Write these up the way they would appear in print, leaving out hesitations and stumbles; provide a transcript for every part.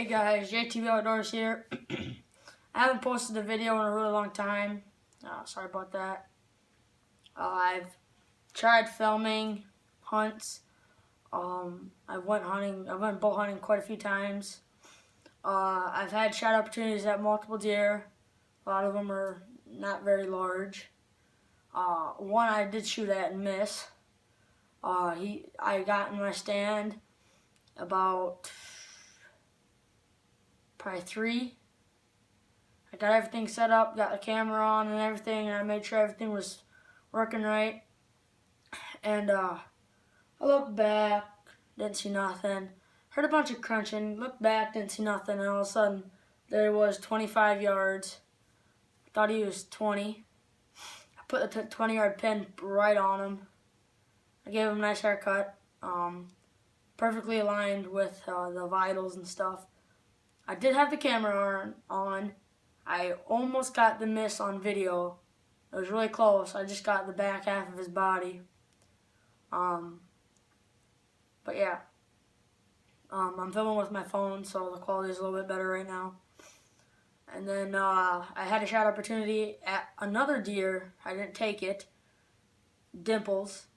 Hey guys, JTV Outdoors here. I haven't posted a video in a really long time. Sorry about that. I've tried filming hunts. I went bow hunting quite a few times. I've had shot opportunities at multiple deer. A lot of them are not very large. One I did shoot at and miss. I got in my stand about probably 3. I got everything set up, got the camera on and everything, and I made sure everything was working right. And I looked back, didn't see nothing. Heard a bunch of crunching, looked back, didn't see nothing, and all of a sudden there was 25 yards. I thought he was 20. I put the 20-yard pin right on him. I gave him a nice haircut, perfectly aligned with the vitals and stuff. I did have the camera on. I almost got the miss on video. It was really close. I just got the back half of his body. But yeah. I'm filming with my phone, so the quality is a little bit better right now. And then I had a shot opportunity at another deer. I didn't take it. Dimples.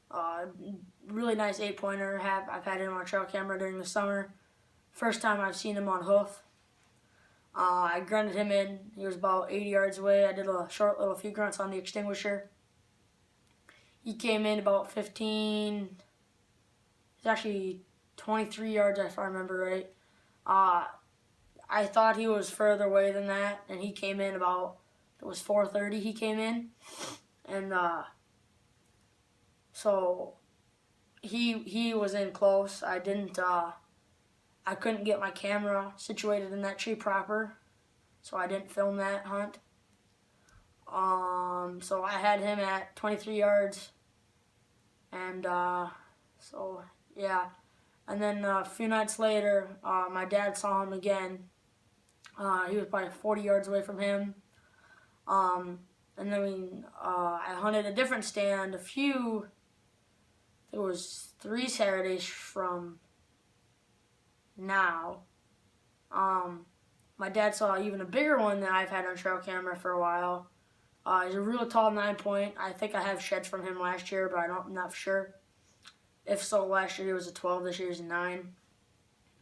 Really nice 8-pointer. I've had him on trail camera during the summer. First time I've seen him on hoof. I grunted him in. He was about 80 yards away. I did a short little few grunts on the extinguisher. He came in about 15. It's actually 23 yards if I remember right. I thought he was further away than that, and he came in about, it was 4:30 he came in. And so he was in close. I couldn't get my camera situated in that tree proper, so I didn't film that hunt. So I had him at 23 yards, and so yeah. And then a few nights later, my dad saw him again. He was probably 40 yards away from him. And then I hunted a different stand it was 3 Saturdays from now. My dad saw even a bigger one that I've had on trail camera for a while. He's a real tall 9-point. I think I have sheds from him last year, but I'm not for sure. If so, last year he was a 12, this year he's a 9.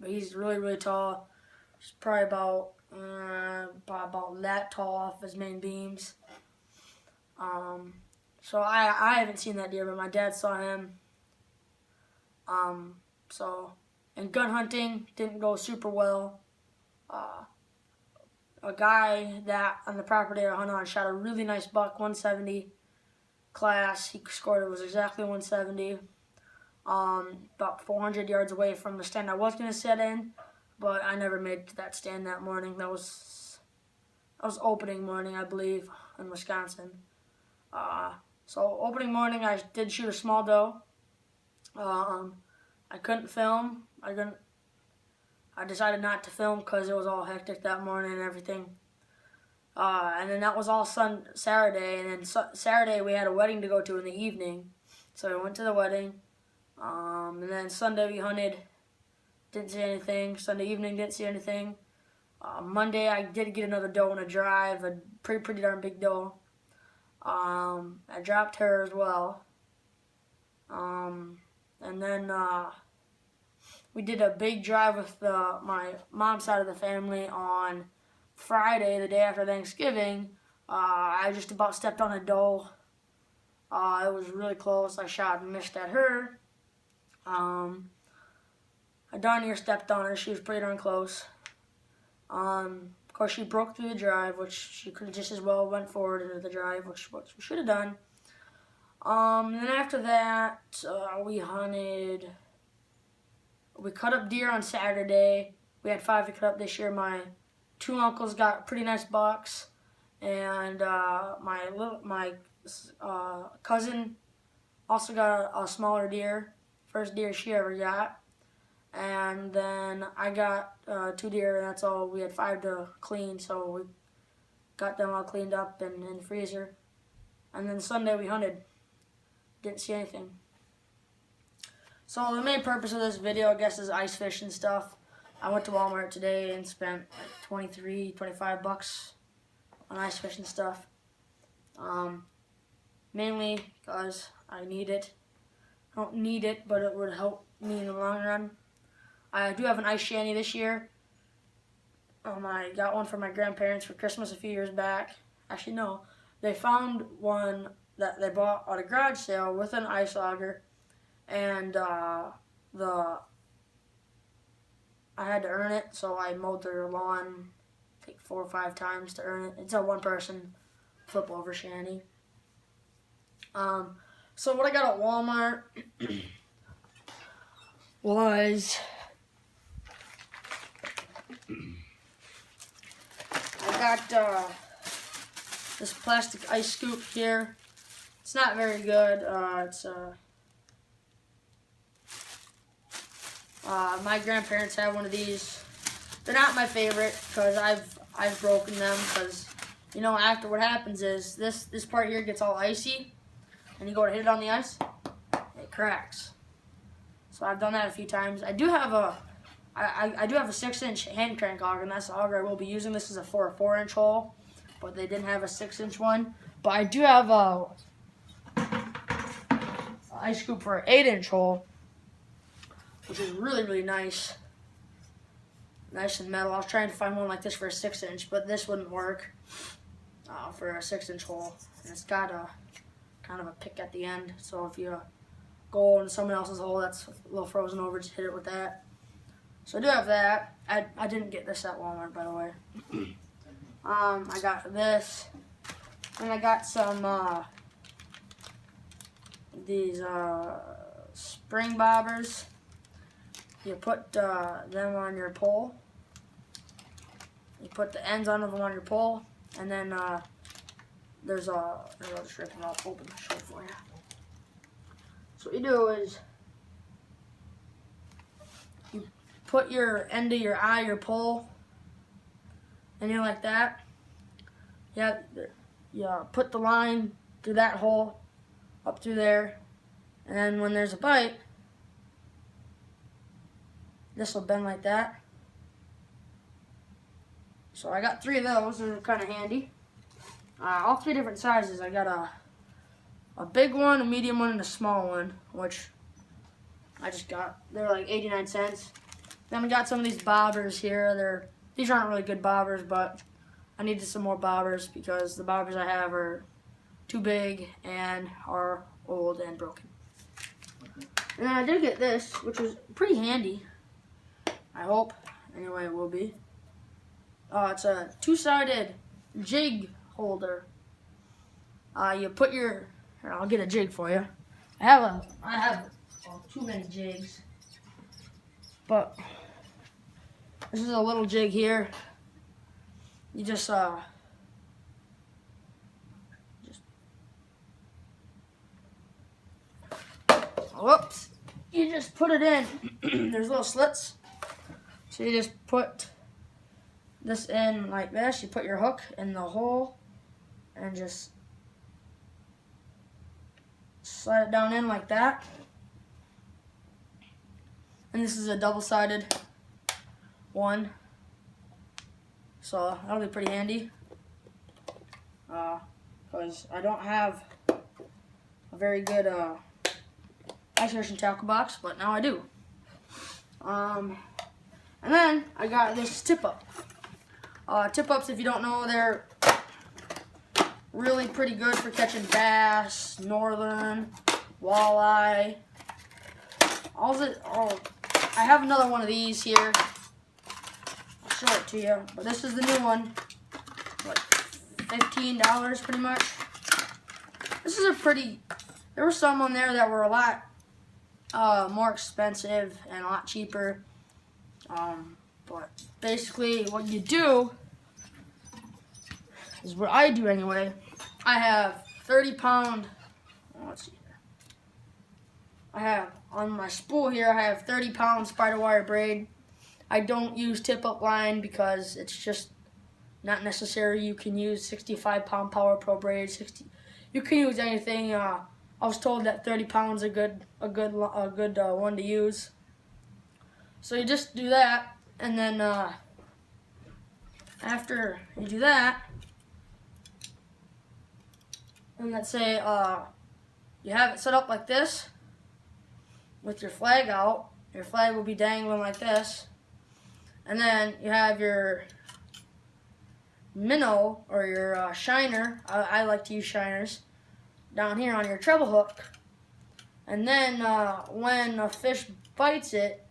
But he's really, really tall. He's probably about that tall off his main beams. So I haven't seen that deer, but my dad saw him. And gun hunting didn't go super well. A guy that on the property I hunted on shot a really nice buck, 170 class. He scored, it was exactly 170. About 400 yards away from the stand I was going to sit in, but I never made it to that stand that morning. That was opening morning, I believe, in Wisconsin. So opening morning, I did shoot a small doe. I couldn't film. I decided not to film because it was all hectic that morning and everything. And then that was all Saturday, and then Saturday we had a wedding to go to in the evening, so I went to the wedding. And then Sunday we hunted, didn't see anything. Sunday evening didn't see anything. Monday I did get another doe on a drive, a pretty darn big doe. I dropped her as well. And then we did a big drive with my mom's side of the family on Friday, the day after Thanksgiving. I just about stepped on a doe. It was really close. I shot and missed at her. I darn near stepped on her. She was pretty darn close. Of course, she broke through the drive, which she could have just as well went forward into the drive, which we should have done. And then after that, we hunted. We cut up deer on Saturday. We had 5 to cut up this year. My 2 uncles got pretty nice bucks, and my cousin also got a smaller deer, first deer she ever got. And then I got 2 deer, and that's all. We had 5 to clean, so we got them all cleaned up and in the freezer. And then Sunday we hunted. Didn't see anything. So the main purpose of this video, I guess, is ice fish and stuff. I went to Walmart today and spent like 23, 25 bucks on ice fishing stuff. Mainly because I need it. I don't need it, but it would help me in the long run. I do have an ice shanty this year. I got one for my grandparents for Christmas a few years back. Actually, no. They found one that they bought at a garage sale with an ice auger, and I had to earn it, so I mowed their lawn like 4 or 5 times to earn it. It's a one-person flip-over shanty. So what I got at Walmart was I got this plastic ice scoop here. It's not very good. My grandparents have one of these. They're not my favorite because I've broken them because, you know, after what happens is this part here gets all icy and you go to hit it on the ice, it cracks. So I've done that a few times. I do have a 6-inch hand crank auger, and that's the auger I will be using. This is a 4-inch hole, but they didn't have a 6-inch one. But I do have a ice scoop for an 8-inch hole, which is really, really nice. Nice and metal. I was trying to find one like this for a 6-inch, but this wouldn't work for a 6-inch hole. And it's got a kind of a pick at the end, so if you go in someone else's hole that's a little frozen over, just hit it with that. So I do have that. I didn't get this at Walmart, by the way. I got this, and I got some these spring bobbers. You put them on your pole. You put the ends on them on your pole, and then I'll just rip them off open the show for you. So what you do is you put your end of your eye, your pole, and you're like that. You put the line through that hole, up through there, and then when there's a bite, this will bend like that. So I got 3 of those. They're kind of handy. All 3 different sizes. I got a big one, a medium one, and a small one, which I just got. They're like 89 cents. Then we got some of these bobbers here. These aren't really good bobbers, but I needed some more bobbers because the bobbers I have are too big and are old and broken. And then I did get this, which was pretty handy. I hope. Anyway, it will be. It's a 2-sided jig holder. You put your... Here, I'll get a jig for you. I have too many jigs. But this is a little jig here. You just whoops. You just put it in. There's little slits. So you just put this in like this. You put your hook in the hole and just slide it down in like that. And this is a double-sided one. So that'll be pretty handy. Because I don't have a very good ice fishing tackle box, but now I do. And then I got this tip-up. Tip-ups, if you don't know, they're really pretty good for catching bass, northern, walleye. I have another one of these here. I'll show it to you. But this is the new one. Like $15 pretty much. This is a pretty... There were some on there that were a lot more expensive and a lot cheaper. But basically what you do is what I do anyway. I have 30-pound, let's see here. I have on my spool here, I have 30-pound spider wire braid. I don't use tip-up line because it's just not necessary. You can use 65-pound Power Pro braid. You can use anything. I was told that 30 pounds is a good one to use. So you just do that, And then after you do that, and let's say you have it set up like this with your flag out. Your flag will be dangling like this. And then you have your minnow or your shiner. I like to use shiners down here on your treble hook. And then when a fish bites it,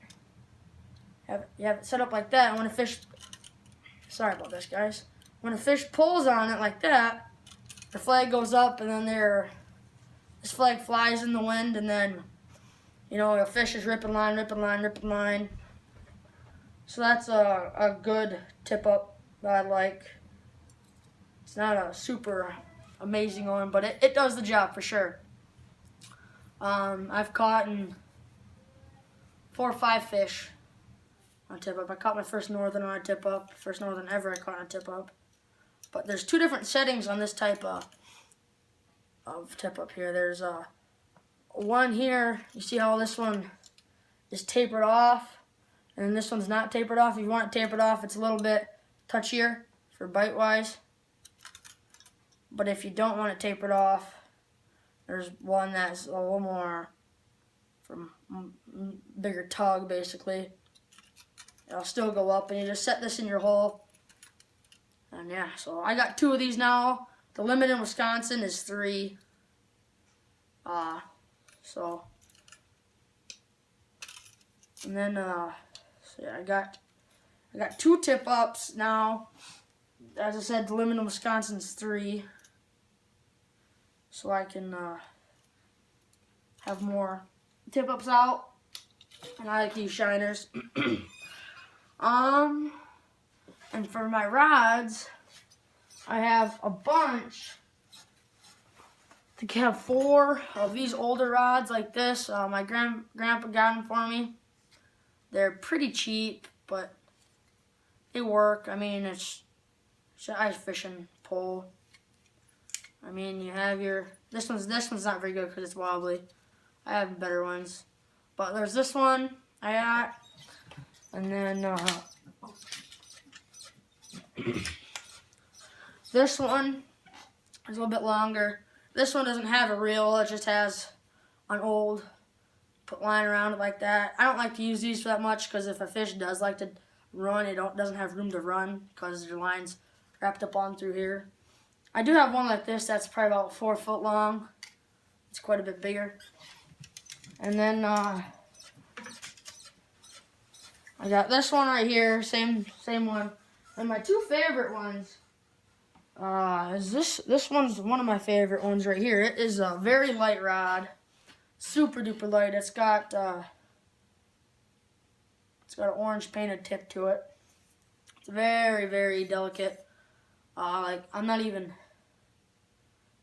you have it set up like that. And when a fish, sorry about this, guys. When a fish pulls on it like that, the flag goes up, and then this flag flies in the wind, and then, you know, a fish is ripping line, ripping line, ripping line. So that's a good tip up that I like. It's not a super amazing one, but it does the job for sure. I've caught 4 or 5 fish on tip up. I caught my first northern on a tip up, first northern ever I caught on a tip up. But there's 2 different settings on this type of tip up here. There's one here. You see how this one is tapered off, and then this one's not tapered off. If you want it tapered off, it's a little bit touchier for bite wise. But if you don't want it tapered off, there's one that's a little more from bigger tug, basically. It'll still go up, and you just set this in your hole. And yeah, so I got 2 of these now. The limit in Wisconsin is 3. And then so yeah, I got 2 tip ups now. As I said, the limit in Wisconsin is 3. So I can have more tip ups out. And I like to use shiners. And for my rods, I have a bunch. I think I have 4 of these older rods like this. My grandpa got them for me. They're pretty cheap, but they work. I mean, it's an ice fishing pole. I mean, you have this one's not very good because it's wobbly. I have better ones, but there's this one I got, and then this one is a little bit longer. This one doesn't have a reel, it just has an old put line around it like that. I don't like to use these that much because if a fish does like to run, it doesn't have room to run because your line's wrapped up on through here. I do have one like this that's probably about 4 foot long. It's quite a bit bigger. And then I got this one right here, same one. And my 2 favorite ones is this one's one of my favorite ones right here. It is a very light rod, super duper light. It's got an orange painted tip to it. It's very, very delicate. Like I'm not even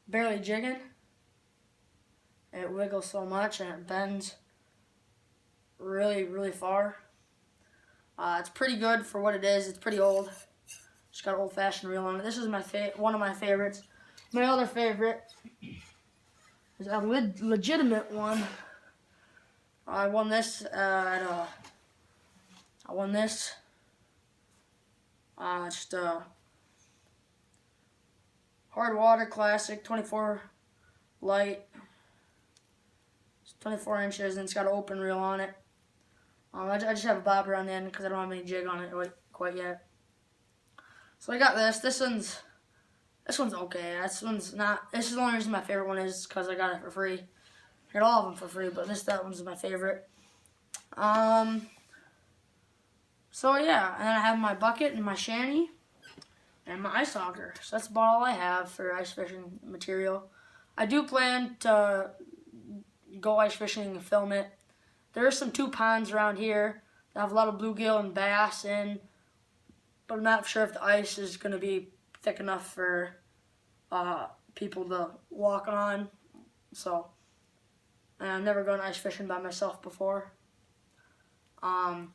barely jigging. It wiggles so much and it bends really, really far. It's pretty good for what it is. It's pretty old. Just got an old-fashioned reel on it. This is one of my favorites. My other favorite is a legitimate one. I won this just hard water classic 24 light. It's 24 inches and it's got an open reel on it. I just have a bobber on the end because I don't have any jig on it quite yet. So I got this. This one's okay. This one's not. This is the only reason my favorite one is because I got it for free. I got all of them for free, but that one's my favorite. So yeah, and then I have my bucket and my shanty and my ice auger. So that's about all I have for ice fishing material. I do plan to go ice fishing and film it. There are some 2 ponds around here that have a lot of bluegill and bass in, but I'm not sure if the ice is going to be thick enough for people to walk on. So, and I've never gone ice fishing by myself before. So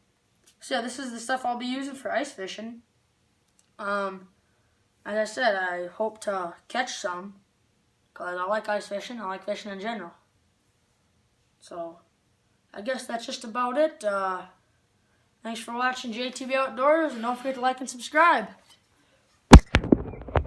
yeah, this is the stuff I'll be using for ice fishing. As I said, I hope to catch some because I like ice fishing. I like fishing in general. So I guess that's just about it. Thanks for watching JTV Outdoors, and don't forget to like and subscribe.